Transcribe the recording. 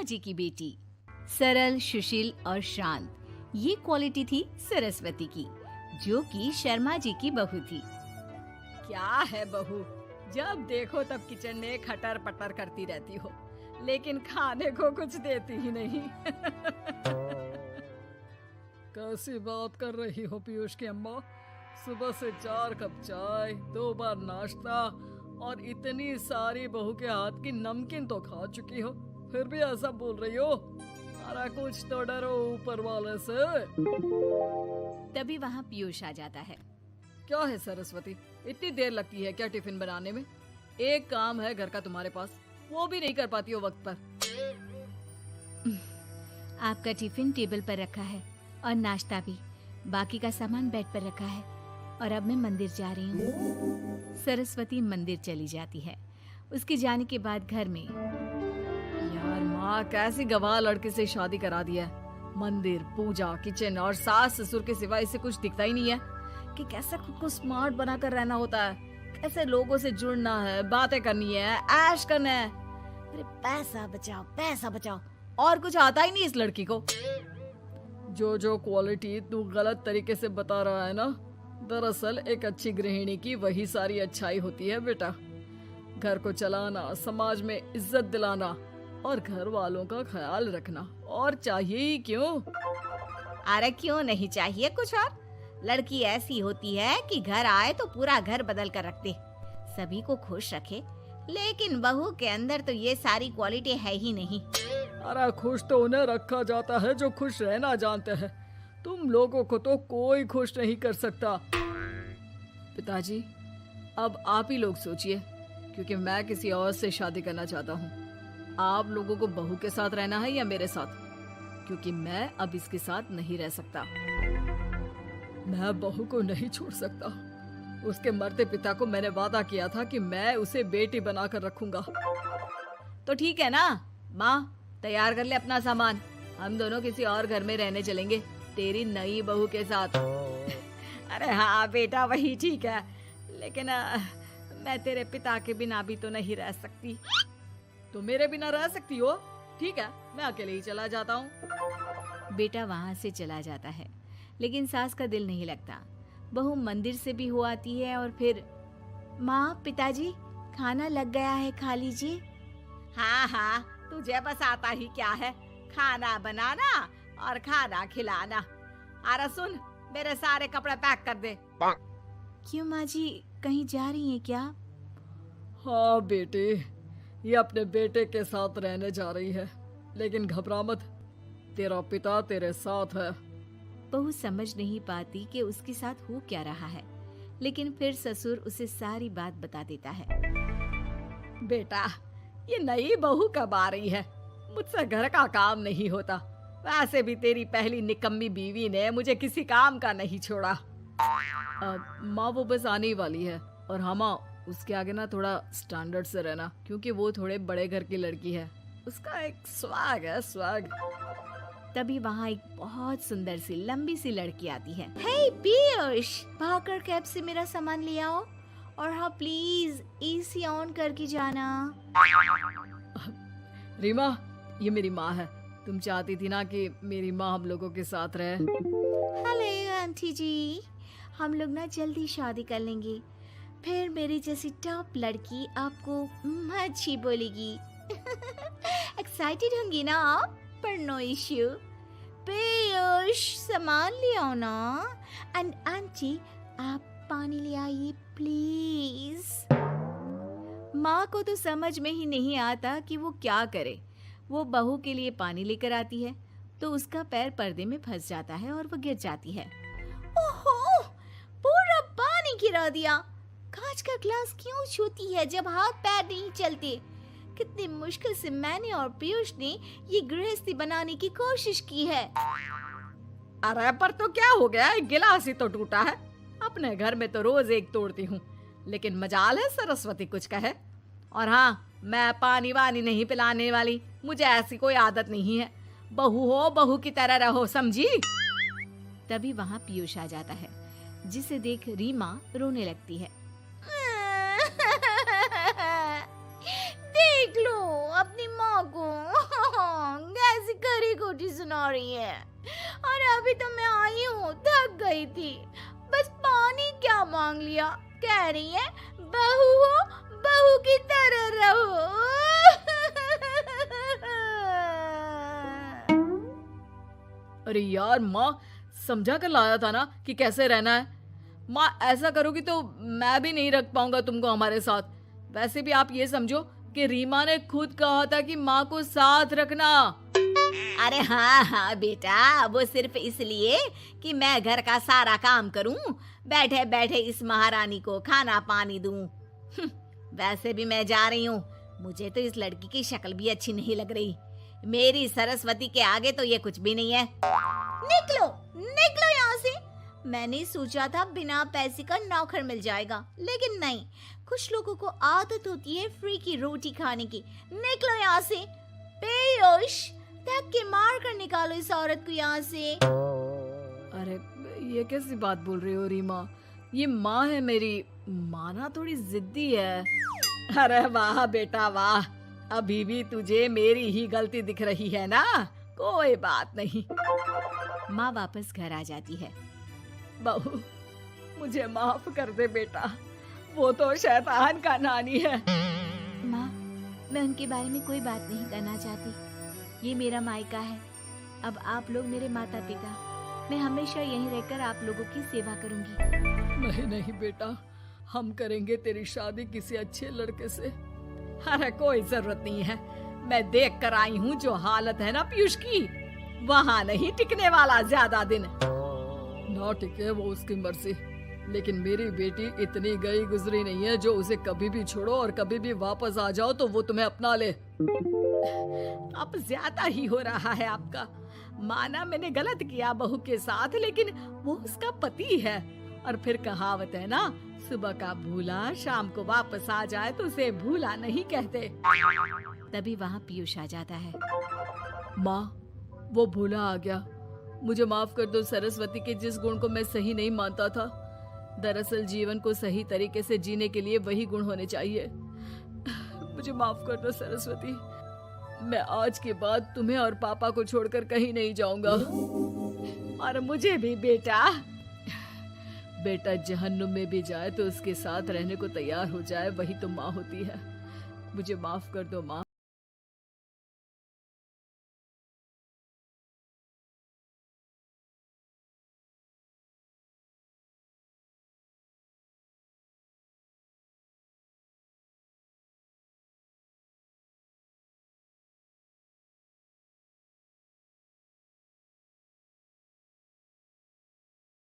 जी की बेटी। सरल, सुशील और शांत, ये क्वालिटी थी सरस्वती की, जो कि शर्मा जी की बहू थी। क्या है बहू, जब देखो तब किचन में खटर पटर करती रहती हो, लेकिन खाने को कुछ देती ही नहीं। कैसी बात कर रही हो पीयूष की अम्मा? सुबह से 4 कप चाय, 2 बार नाश्ता और इतनी सारी बहू के हाथ की नमकीन तो खा चुकी हो, फिर भी ऐसा बोल रही हो? अरे कुछ तो डरो ऊपर वाले से। तभी वहाँ पीयूष आ जाता है। क्या है सरस्वती, इतनी देर लगती है क्या टिफिन बनाने में? एक काम है घर का तुम्हारे पास, वो भी नहीं कर पाती हो वक्त पर। आपका टिफिन टेबल पर रखा है और नाश्ता भी, बाकी का सामान बेड पर रखा है, और अब मैं मंदिर जा रही हूँ। सरस्वती मंदिर चली जाती है। उसके जाने के बाद घर में, यार माँ, कैसी गवाह लड़के से शादी करा दिया है। मंदिर, पूजा, किचन और सास ससुर के सिवा इसे कुछ दिखता ही नहीं है कि कैसे खुद को स्मार्ट बनाकर रहना होता है, कैसे लोगों से जुड़ना है, बातें करनी है, ऐश करना है। अरे पैसा बचाओ, पैसा बचाओ, और कुछ आता ही नहीं इस लड़की को। जो क्वालिटी तू गलत तरीके से बता रहा है ना, दरअसल एक अच्छी गृहिणी की वही सारी अच्छाई होती है बेटा। घर को चलाना, समाज में इज्जत दिलाना और घर वालों का ख्याल रखना, और चाहिए ही क्यों? अरे क्यों नहीं चाहिए कुछ और? लड़की ऐसी होती है कि घर आए तो पूरा घर बदल कर रख दे, सभी को खुश रखे, लेकिन बहू के अंदर तो ये सारी क्वालिटी है ही नहीं। अरे खुश तो उन्हें रखा जाता है जो खुश रहना जानते हैं। तुम लोगों को तो कोई खुश नहीं कर सकता। पिताजी, अब आप ही लोग सोचिए, क्योंकि मैं किसी और से शादी करना चाहता हूँ। आप लोगों को बहू के साथ रहना है या मेरे साथ? क्योंकि मैं अब इसके साथ नहीं रह सकता। मैं बहू को नहीं छोड़ सकता। उसके मरते पिता को मैंने वादा किया था कि मैं उसे बेटी बनाकर रखूंगा। तो ठीक है ना माँ, तैयार कर ले अपना सामान, हम दोनों किसी और घर में रहने चलेंगे तेरी नई बहू के साथ। अरे हाँ बेटा, वही ठीक है, लेकिन मैं तेरे पिता के बिना भी तो नहीं रह सकती। तो मेरे बिना रह सकती हो? ठीक है, मैं अकेले ही चला जाता हूँ। बेटा वहाँ से चला जाता है, लेकिन सास का दिल नहीं लगता। बहू मंदिर से भी हो आती है और फिर, माँ, पिताजी, खाना लग गया है, खा लीजिए। हाँ हाँ, तुझे बस आता ही क्या है, खाना बनाना और खाना खिलाना। अरे सुन, मेरे सारे कपड़े पैक कर दे। क्यों माँ जी, कहीं जा रही हैं क्या? हाँ बेटी, ये अपने बेटे के साथ रहने जा रही है, लेकिन घबरा मत, तेरा पिता तेरे साथ है। बहू समझ नहीं पाती कि उसके साथ हो क्या रहा है, लेकिन फिर ससुर उसे सारी बात बता देता है। बेटा, ये नई बहू कब आ रही है? मुझसे घर का काम नहीं होता। वैसे भी तेरी पहली निकम्मी बीवी ने मुझे किसी काम का नहीं छोड़ा। माँ, वो बस आने ही वाली है, और हाँ माँ, उसके आगे ना थोड़ा स्टैंडर्ड से रहना, क्योंकि वो थोड़े बड़े घर की लड़की है। उसका एक स्वैग है, स्वैग। तभी वहाँ एक बहुत सुंदर सी लंबी सी लड़की आती है। हे पीयूष, भागकर कैब से मेरा सामान ले आओ, और हाँ प्लीज एसी ऑन करके जाना। रीमा, ये मेरी माँ है। तुम चाहती थी ना कि मेरी माँ हम लोगों के साथ रहे। हेलो आंटी जी, हम लोग ना जल्दी शादी कर लेंगे, फिर मेरी जैसी टॉप लड़की आपको अच्छी बोलेगी। एक्साइटेड होंगी ना आप? पर नो इश्यू। पीयूष, सामान ले आओ ना, एंड आंटी आप पानी ले आइए प्लीज। माँ को तो समझ में ही नहीं आता कि वो क्या करे। वो बहू के लिए पानी लेकर आती है तो उसका पैर पर्दे में फंस जाता है और वो गिर जाती है। ओहो, पूरा पानी गिरा दिया। कांच का ग्लास क्यों छूती है जब हाथ पैर नहीं चलते? कितनी मुश्किल से मैंने और पीयूष ने ये गृहस्थी बनाने की कोशिश की है। अरे पर तो क्या हो गया, एक गिलास ही तो टूटा है। अपने घर में तो रोज एक तोड़ती हूँ, लेकिन मजाल है सरस्वती कुछ कहे। और हाँ, मैं पानी वानी नहीं पिलाने वाली, मुझे ऐसी कोई आदत नहीं है। बहू हो, बहू की तरह रहो, समझी? तभी वहाँ पीयूष आ जाता है, जिसे देख रीमा रोने लगती है। देख लो अपनी माँ को, सुना रही है। और अभी तो मैं आई हूँ, थक गई थी, बस पानी क्या मांग लिया। कह रही है बहू हो, बहू की तरह रहो। अरे यार माँ, समझा कर लाया था ना कि कैसे रहना है। माँ ऐसा करोगी तो मैं भी नहीं रख पाऊंगा तुमको हमारे साथ। वैसे भी आप ये समझो कि रीमा ने खुद कहा था कि माँ को साथ रखना। अरे हाँ हाँ बेटा, वो सिर्फ इसलिए कि मैं घर का सारा काम करूं, बैठे बैठे इस महारानी को खाना पानी दूं। वैसे भी मैं जा रही हूँ, मुझे तो इस लड़की की शक्ल भी अच्छी नहीं लग रही। मेरी सरस्वती के आगे तो ये कुछ भी नहीं है। निकलो निकलो यहाँ से। मैंने सोचा था बिना पैसे का नौकर मिल जाएगा, लेकिन नहीं। कुछ लोगों को आदत होती है फ्री की रोटी खाने की। निकलो यहाँ से। पीयूष, धक्के के मार कर निकालो इस औरत को यहाँ से। अरे ये कैसी बात बोल रही हो रीमा, ये माँ है मेरी। माँ ना थोड़ी जिद्दी है। अरे वाह बेटा वाह, अभी भी तुझे मेरी ही गलती दिख रही है ना। कोई बात नहीं। माँ वापस घर आ जाती है। बहू, मुझे माफ कर दे बेटा, वो तो शैतान का नानी है। माँ, मैं उनके बारे में कोई बात नहीं करना चाहती। ये मेरा मायका है। अब आप लोग मेरे माता पिता। मैं हमेशा यहीं रहकर आप लोगों की सेवा करूंगी। नहीं नहीं बेटा, हम करेंगे तेरी शादी किसी अच्छे लड़के से। अरे कोई जरूरत नहीं है, मैं देख कर आई हूँ जो हालत है ना पीयूष की, वहाँ नहीं टिकने वाला ज्यादा दिन। ना टिके वो उसकी मर्जी, लेकिन मेरी बेटी इतनी गई गुजरी नहीं है जो उसे कभी भी छोड़ो और कभी भी वापस आ जाओ तो वो तुम्हें अपना ले। अब ज्यादा ही हो रहा है आपका। माना मैंने गलत किया बहू के साथ, लेकिन वो उसका पति है। और फिर कहावत है ना, सुबह का भूला शाम को वापस आ जाए तो उसे भूला नहीं कहते। तभी वहाँ पीयूष आ जाता है। माँ, वो भूला आ गया, मुझे माफ कर दो सरस्वती के जिस गुण को मैं सही नहीं मानता था। दरअसल जीवन को सही तरीके से जीने के लिए वही गुण होने चाहिए। मुझे माफ कर दो सरस्वती, मैं आज के बाद तुम्हें और पापा को छोड़कर कहीं नहीं जाऊंगा। और मुझे भी बेटा। बेटा जहन्नुम में भी जाए तो उसके साथ रहने को तैयार हो जाए, वही तो माँ होती है। मुझे माफ कर दो माँ।